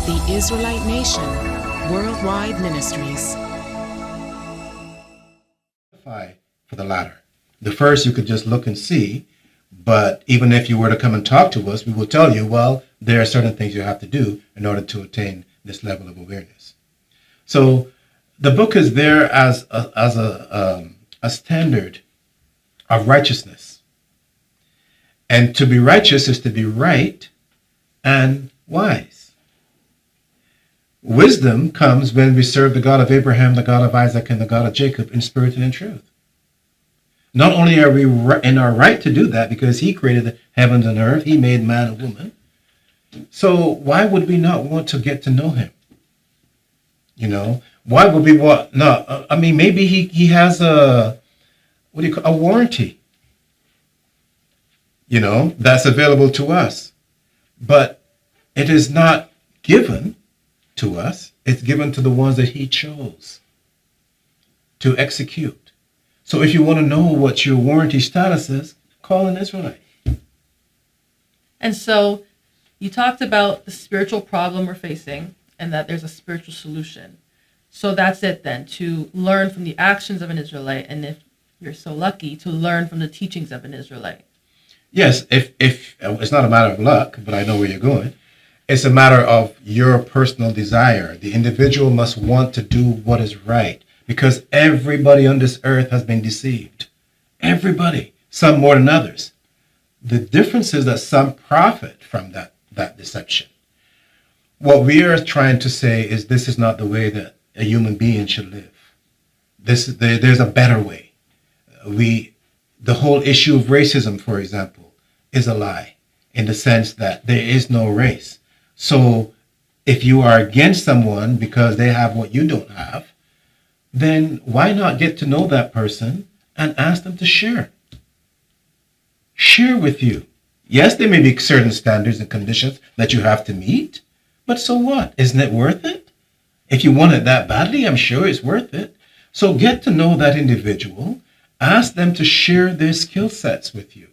The Israelite Nation, Worldwide Ministries. For the latter. The first you could just look and see, but even if you were to come and talk to us, we will tell you, well, there are certain things you have to do in order to attain this level of awareness. So the book is there as a standard of righteousness. And to be righteous is to be right and wise. Wisdom comes when we serve the God of Abraham, the God of Isaac, and the God of Jacob in spirit and in truth. Not only are we in our right to do that because he created the heavens and earth, he made man and woman. So why would we not want to get to know him? You know, why would we want? No, I mean, maybe he has a warranty, you know, that's available to us. But it is not given to us. It's given to the ones that he chose to execute. So if you want to know what your warranty status is, call an Israelite. And so you talked about the spiritual problem we're facing and that there's a spiritual solution. So that's it then, to learn from the actions of an Israelite, and if you're so lucky, to learn from the teachings of an Israelite. Yes, if it's not a matter of luck, but I know where you're going. It's a matter of your personal desire. The individual must want to do what is right, because everybody on this earth has been deceived. Everybody, some more than others. The difference is that some profit from that deception. What we are trying to say is this is not the way that a human being should live. There's a better way. The whole issue of racism, for example, is a lie in the sense that there is no race. So if you are against someone because they have what you don't have, then why not get to know that person and ask them to share? Share with you. Yes, there may be certain standards and conditions that you have to meet, but so what? Isn't it worth it? If you want it that badly, I'm sure it's worth it. So get to know that individual. Ask them to share their skill sets with you.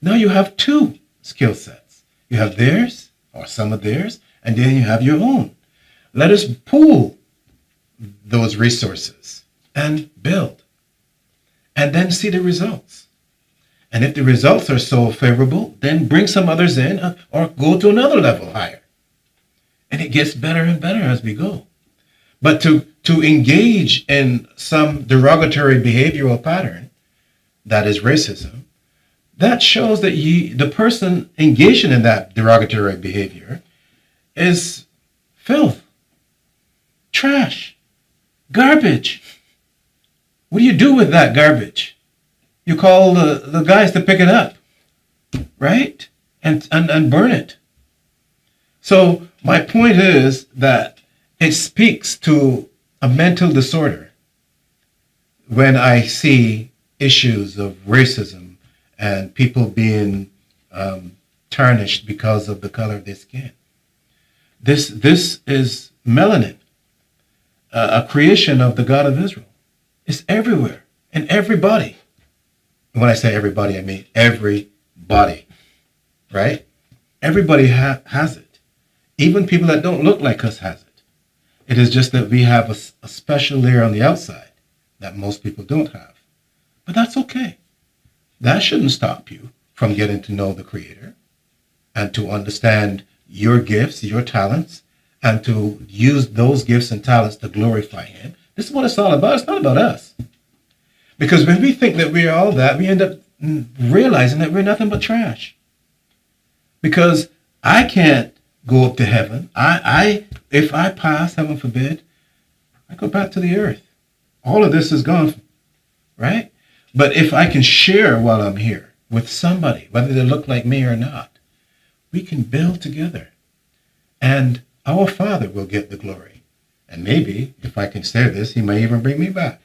Now you have two skill sets. You have theirs, or some of theirs, and then you have your own. Let us pool those resources and build, and then see the results. And if the results are so favorable, then bring some others in or go to another level higher. And it gets better and better as we go. But to engage in some derogatory behavioral pattern, that is racism, that shows that the person engaging in that derogatory behavior is filth, trash, garbage. What do you do with that garbage? You call the guys to pick it up, right? And burn it. So my point is that it speaks to a mental disorder when I see issues of racism and people being tarnished because of the color of their skin. This is melanin, a creation of the God of Israel. It's everywhere, in everybody. And when I say everybody, I mean everybody, right? Everybody has it. Even people that don't look like us has it. It is just that we have a special layer on the outside that most people don't have. But that's okay. That shouldn't stop you from getting to know the Creator and to understand your gifts, your talents, and to use those gifts and talents to glorify Him. This is what it's all about. It's not about us. Because when we think that we are all that, we end up realizing that we're nothing but trash. Because I can't go up to heaven. If I pass, heaven forbid, I go back to the earth. All of this is gone, right? But if I can share while I'm here with somebody, whether they look like me or not, we can build together. And our Father will get the glory. And maybe, if I can say this, He may even bring me back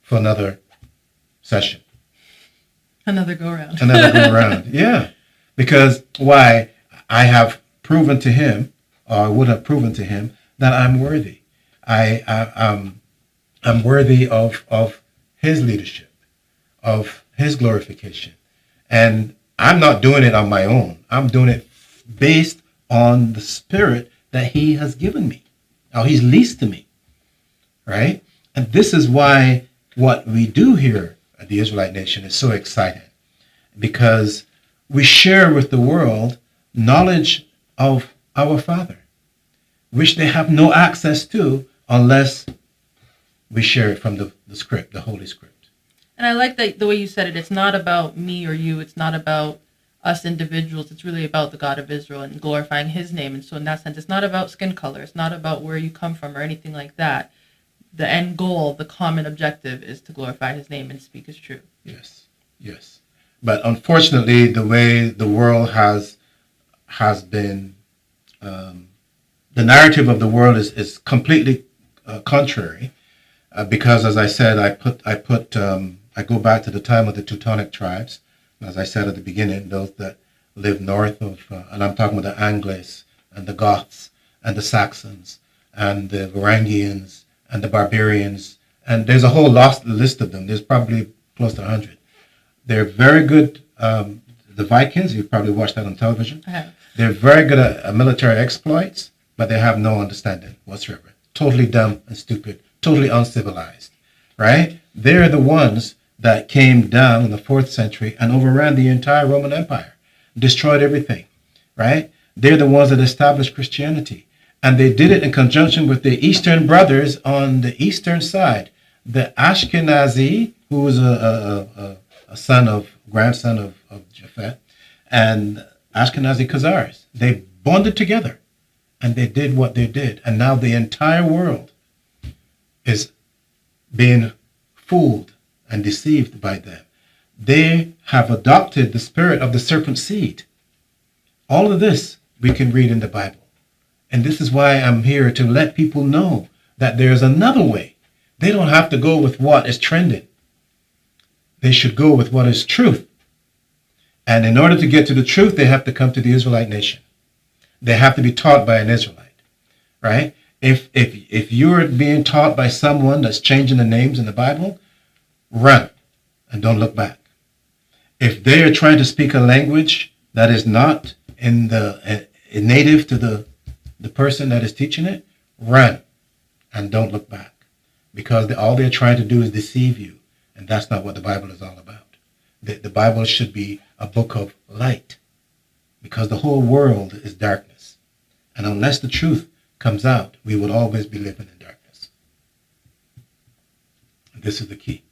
for another session. Another go around. Another go around, yeah. Because why? I have proven to Him, or I would have proven to Him, that I'm worthy. I'm worthy of His leadership, of His glorification. And I'm not doing it on my own. I'm doing it based on the Spirit that he has given me, or he's leased to me, right? And this is why what we do here at the Israelite nation is so exciting, because we share with the world knowledge of our Father, which they have no access to unless we share it from the script, the Holy Script. And I like that the way you said it. It's not about me or you. It's not about us individuals. It's really about the God of Israel and glorifying his name. And so in that sense, it's not about skin color. It's not about where you come from or anything like that. The end goal, the common objective is to glorify his name and speak his truth. Yes, yes. But unfortunately, the way the world has been, the narrative of the world is completely contrary. Because, as I said, I go back to the time of the Teutonic tribes. As I said at the beginning, those that live north of, and I'm talking about the Angles and the Goths and the Saxons and the Varangians and the Barbarians, and there's a whole list of them. There's probably close to 100. They're very good. The Vikings, you've probably watched that on television. I have. They're very good at military exploits, but they have no understanding whatsoever. Totally dumb and stupid, totally uncivilized, right? They're the ones that came down in the 4th century and overran the entire Roman Empire, destroyed everything, right? They're the ones that established Christianity. And they did it in conjunction with the Eastern brothers on the eastern side. The Ashkenazi, who was a grandson of Japhet, and Ashkenazi Khazars. They bonded together and they did what they did. And now the entire world is being fooled and deceived by them. They have adopted the spirit of the serpent seed. All of this we can read in the Bible. And this is why I'm here to let people know that there's another way. They don't have to go with what is trending. They should go with what is truth. And in order to get to the truth, they have to come to the Israelite nation. They have to be taught by an Israelite, right? If you're being taught by someone that's changing the names in the Bible, run and don't look back. If they are trying to speak a language that is not native to the person that is teaching it, run and don't look back, because all they're trying to do is deceive you, and that's not what the Bible is all about. The Bible should be a book of light, because the whole world is darkness, and unless the truth comes out, we will always be living in darkness. And this is the key.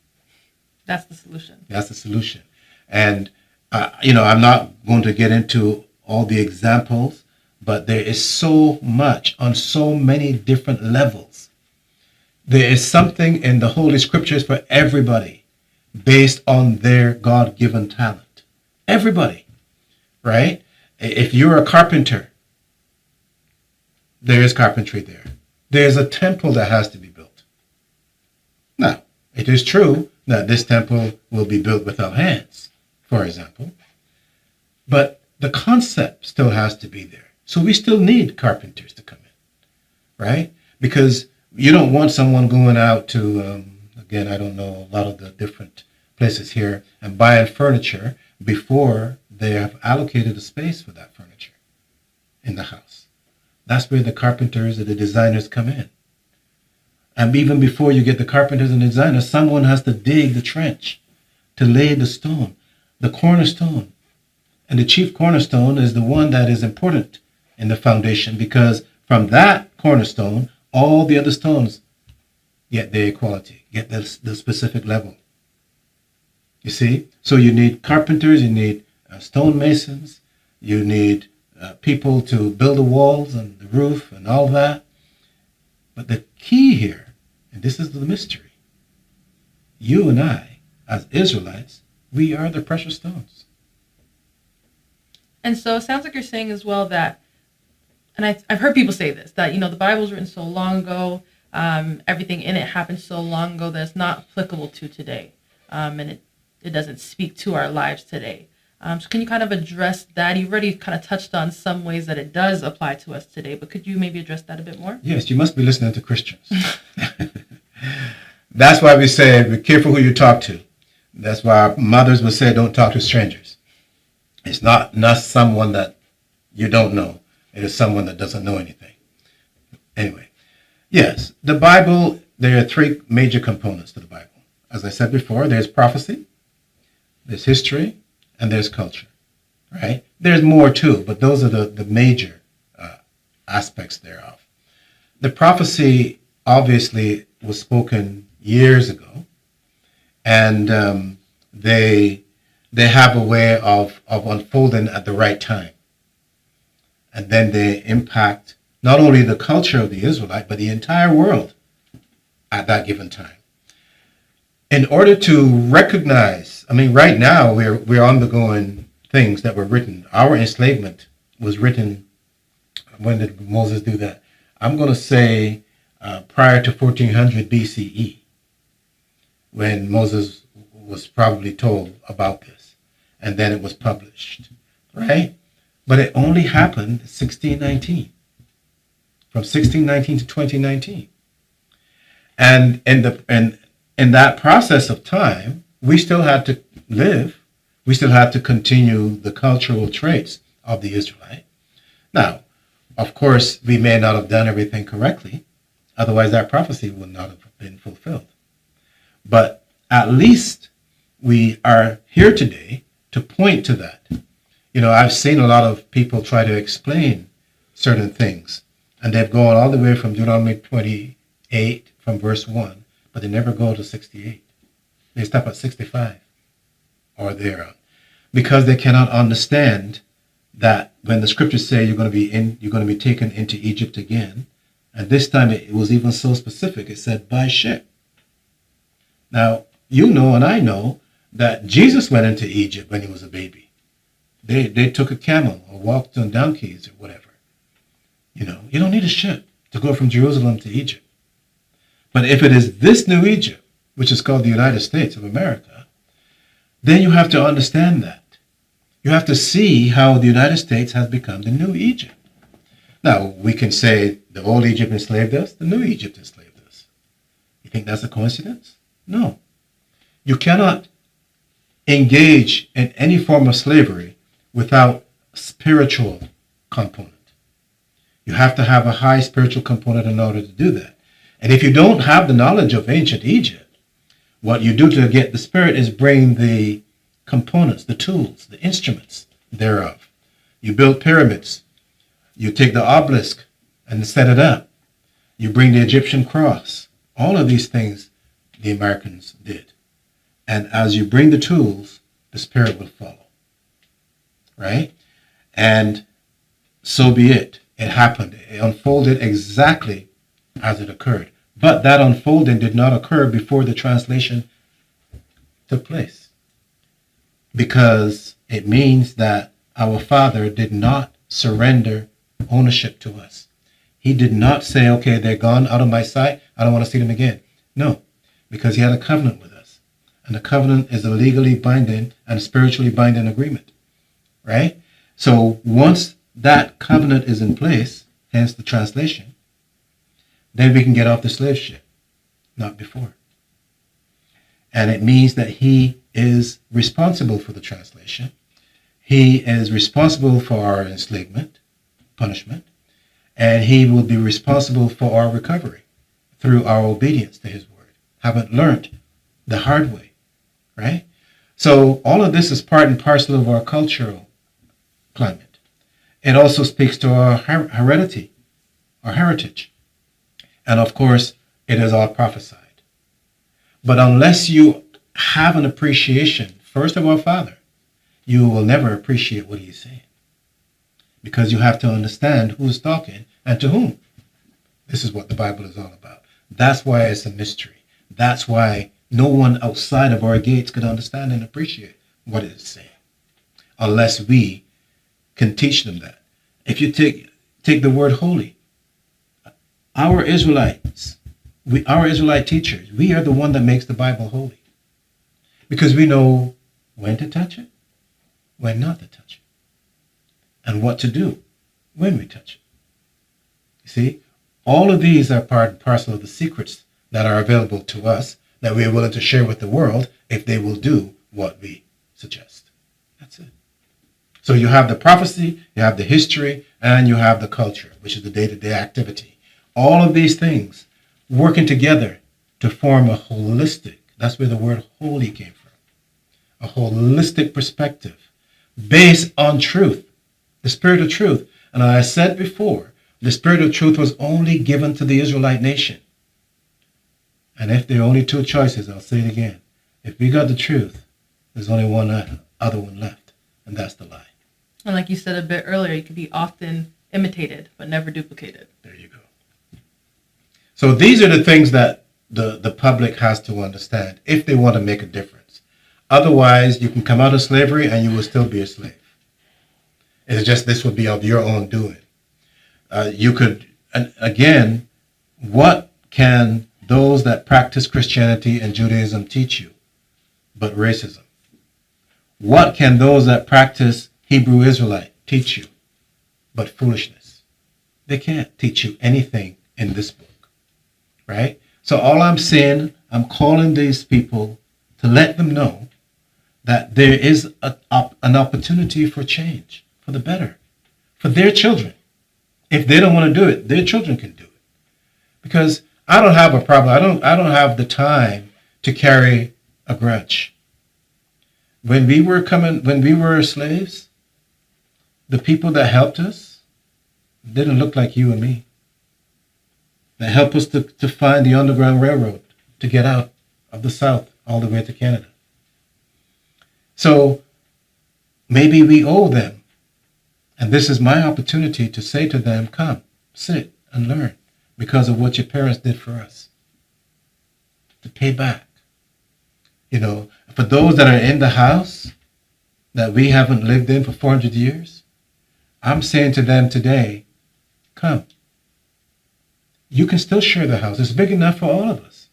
That's the solution. That's the solution. And I'm not going to get into all the examples, but there is so much on so many different levels. There is something in the Holy Scriptures for everybody based on their God-given talent. Everybody, right? If you're a carpenter, there is carpentry there. There's a temple that has to be built. Now, it is true that this temple will be built without hands, for example, but the concept still has to be there. So we still need carpenters to come in, right? Because you don't want someone going out to, again, I don't know a lot of the different places here, and buying furniture before they have allocated a space for that furniture in the house. That's where the carpenters and the designers come in. And even before you get the carpenters and designers, someone has to dig the trench to lay the stone, the cornerstone. And the chief cornerstone is the one that is important in the foundation, because from that cornerstone, all the other stones get their equality, get the specific level. You see? So you need carpenters, you need stonemasons, you need people to build the walls and the roof and all that. But the key here, and this is the mystery, you and I, as Israelites, we are the precious stones. And so it sounds like you're saying as well that, and I've heard people say this, that, the Bible was written so long ago, everything in it happened so long ago that it's not applicable to today. And it doesn't speak to our lives today. So can you kind of address that? You've already kind of touched on some ways that it does apply to us today, but could you maybe address that a bit more? Yes, you must be listening to Christians. That's why we say, be careful who you talk to. That's why our mothers would say, don't talk to strangers. It's not someone that you don't know. It is someone that doesn't know anything. Anyway, yes, the Bible, there are three major components to the Bible. As I said before, there's prophecy, there's history, and there's culture, right? There's more too, but those are the major aspects thereof. The prophecy obviously was spoken years ago, and they have a way of unfolding at the right time. And then they impact not only the culture of the Israelite, but the entire world at that given time. In order to recognize, right now we're undergoing things that were written. Our enslavement was written, when did Moses do that? I'm going to say prior to 1400 BCE, when Moses was probably told about this, and then it was published, right? But it only happened 1619, from 1619 to 2019. And in that process of time, we still had to live. We still had to continue the cultural traits of the Israelite. Now, of course, we may not have done everything correctly. Otherwise, that prophecy would not have been fulfilled. But at least we are here today to point to that. I've seen a lot of people try to explain certain things, and they've gone all the way from Deuteronomy 28, from verse 1, but they never go to 68. They stop at 65 or thereon, because they cannot understand that when the scriptures say you're going to be taken into Egypt again, and this time it was even so specific. It said by ship. Now, and I know that Jesus went into Egypt when he was a baby. They took a camel or walked on donkeys or whatever. You don't need a ship to go from Jerusalem to Egypt. But if it is this new Egypt, which is called the United States of America, then you have to understand that. You have to see how the United States has become the new Egypt. Now, we can say the old Egypt enslaved us, the new Egypt enslaved us. You think that's a coincidence? No. You cannot engage in any form of slavery without a spiritual component. You have to have a high spiritual component in order to do that. And if you don't have the knowledge of ancient Egypt, what you do to get the spirit is bring the components, the tools, the instruments thereof. You build pyramids. You take the obelisk and set it up. You bring the Egyptian cross. All of these things the Americans did. And as you bring the tools, the spirit will follow. Right? And so be it. It happened. It unfolded exactly as it occurred. But that unfolding did not occur before the translation took place. Because it means that our Father did not surrender ownership to us. He did not say, okay, they're gone out of my sight. I don't want to see them again. No, because he had a covenant with us. And the covenant is a legally binding and spiritually binding agreement. Right? So once that covenant is in place, hence the translation, then we can get off the slave ship, not before. And it means that he is responsible for the translation. He is responsible for our enslavement, punishment, and he will be responsible for our recovery through our obedience to his word. Haven't learned the hard way, right? So all of this is part and parcel of our cultural climate. It also speaks to our heredity, our heritage. And of course, it is all prophesied. But unless you have an appreciation, first of our Father, you will never appreciate what he's saying. Because you have to understand who's talking and to whom. This is what the Bible is all about. That's why it's a mystery. That's why no one outside of our gates could understand and appreciate what it is saying. Unless we can teach them that. If you take the word holy, our Israelites, our Israelite teachers, we are the one that makes the Bible holy. Because we know when to touch it, when not to touch it, and what to do when we touch it. You see, all of these are part and parcel of the secrets that are available to us that we are willing to share with the world if they will do what we suggest. That's it. So you have the prophecy, you have the history, and you have the culture, which is the day-to-day activity. All of these things working together to form a holistic, that's where the word holy came from, a holistic perspective based on truth, the spirit of truth. And I said before, the spirit of truth was only given to the Israelite nation. And if there are only two choices, I'll say it again. If we got the truth, there's only one other one left, and that's the lie. And like you said a bit earlier, it can be often imitated, but never duplicated. There you go. So these are the things that the public has to understand if they want to make a difference. Otherwise, you can come out of slavery and you will still be a slave. It's just this will be of your own doing. You could, and again, what can those that practice Christianity and Judaism teach you but racism? What can those that practice Hebrew Israelite teach you but foolishness? They can't teach you anything in this book, right? So all I'm saying, I'm calling these people to let them know that there is an opportunity for change, for the better, for their children. If they don't want to do it, their children can do it. Because I don't have a problem. I don't have the time to carry a grudge. When we were slaves, the people that helped us didn't look like you and me. They helped us to find the Underground Railroad to get out of the South all the way to Canada. So maybe we owe them. And this is my opportunity to say to them, come, sit and learn because of what your parents did for us. To pay back. You know, for those that are in the house that we haven't lived in for 400 years, I'm saying to them today, come. You can still share the house. It's big enough for all of us.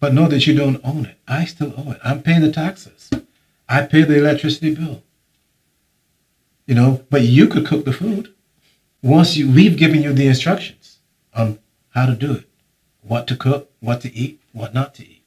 But know that you don't own it. I still owe it. I'm paying the taxes. I pay the electricity bill. You know, but you could cook the food. We've given you the instructions on how to do it. What to cook, what to eat, what not to eat.